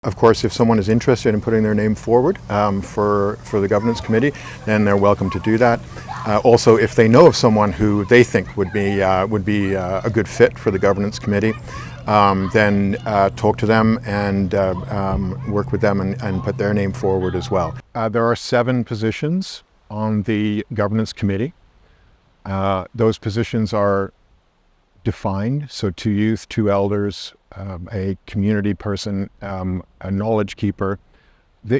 Of course, if someone is interested in putting their name forward for the governance committee, then they're welcome to do that. Also, if they know of someone who they think would be a good fit for the governance committee, then talk to them and work with them and put their name forward as well. There are 7 positions on the governance committee. Those positions are defined, so 2 youth, 2 elders, a community person, a knowledge keeper.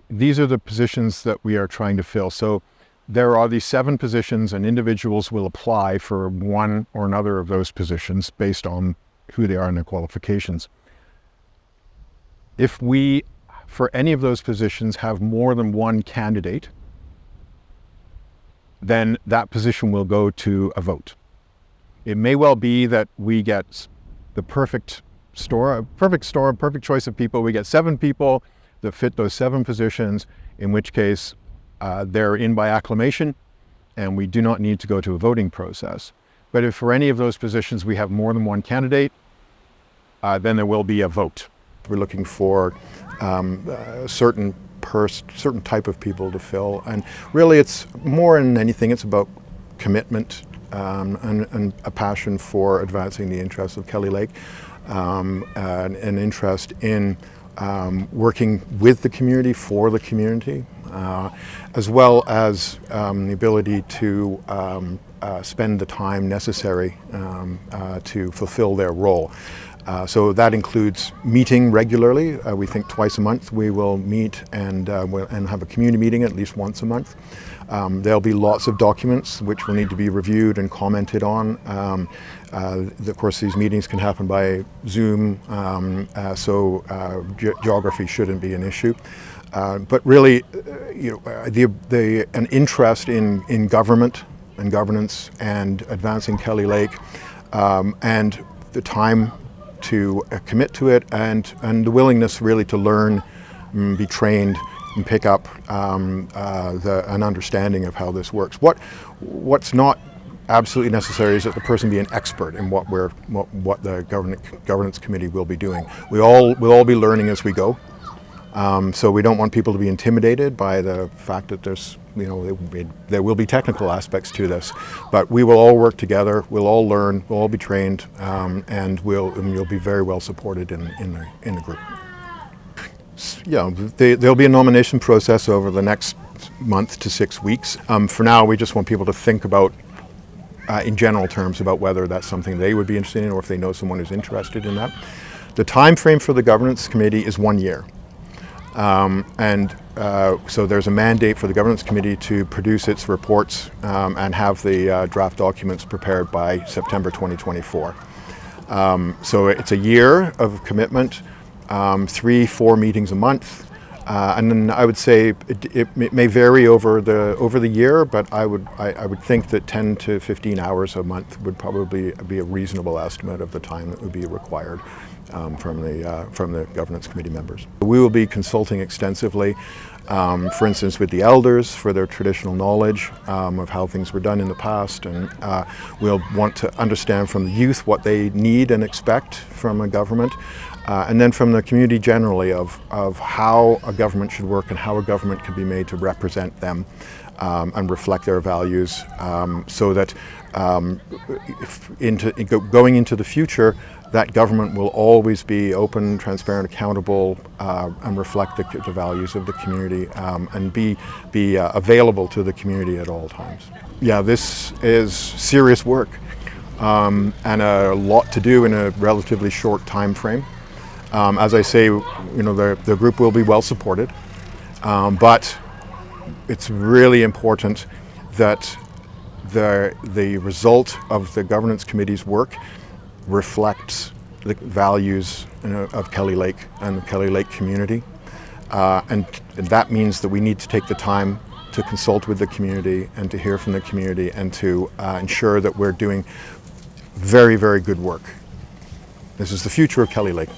These are the positions that we are trying to fill. So there are these 7 positions, and individuals will apply for one or another of those positions based on who they are and their qualifications. If we, for any of those positions, have more than one candidate, then that position will go to a vote. It may well be that we get the perfect choice of people. We get 7 people that fit those 7 positions, in which case they're in by acclamation and we do not need to go to a voting process. But if for any of those positions we have more than one candidate, then there will be a vote. We're looking for a certain type of people to fill, and really it's more than anything, it's about commitment and a passion for advancing the interests of Kelly Lake, an interest in working with the community, for the community, as well as the ability to spend the time necessary to fulfill their role. So that includes meeting regularly. We think twice a month we will meet and have a community meeting at least once a month. There'll be lots of documents which will need to be reviewed and commented on. Of course, these meetings can happen by Zoom, so geography shouldn't be an issue. But really, an interest in government and governance and advancing Kelly Lake, and the time to commit to it, and the willingness really to learn, be trained, and pick up an understanding of how this works. What's not absolutely necessary is that the person be an expert in what the governance committee will be doing. We'll all be learning as we go. So we don't want people to be intimidated by the fact that there will be technical aspects to this, but we will all work together, we'll all learn, we'll all be trained, and you'll be very well supported in the group. Yeah, there'll be a nomination process over the next month to 6 weeks. For now, we just want people to think about, in general terms, about whether that's something they would be interested in, or if they know someone who's interested in that. The time frame for the governance committee is 1 year. So there's a mandate for the governance committee to produce its reports and have the draft documents prepared by September 2024. So it's a year of commitment, 3-4 meetings a month, and then I would say it may vary over the year, but I would think that 10 to 15 hours a month would probably be a reasonable estimate of the time that would be required from the governance committee members. We will be consulting extensively, for instance, with the elders for their traditional knowledge of how things were done in the past, and we'll want to understand from the youth what they need and expect from a government, and then from the community generally of how a government should work and how a government can be made to represent them and reflect their values, so that going into the future, that government will always be open, transparent, accountable, and reflect the values of the community, and be available to the community at all times. Yeah, this is serious work, and a lot to do in a relatively short time frame. As I say, the group will be well supported, but it's really important that the result of the governance committee's work reflects the values of Kelly Lake and the Kelly Lake community, and that means that we need to take the time to consult with the community and to hear from the community and to ensure that we're doing very, very good work. This is the future of Kelly Lake.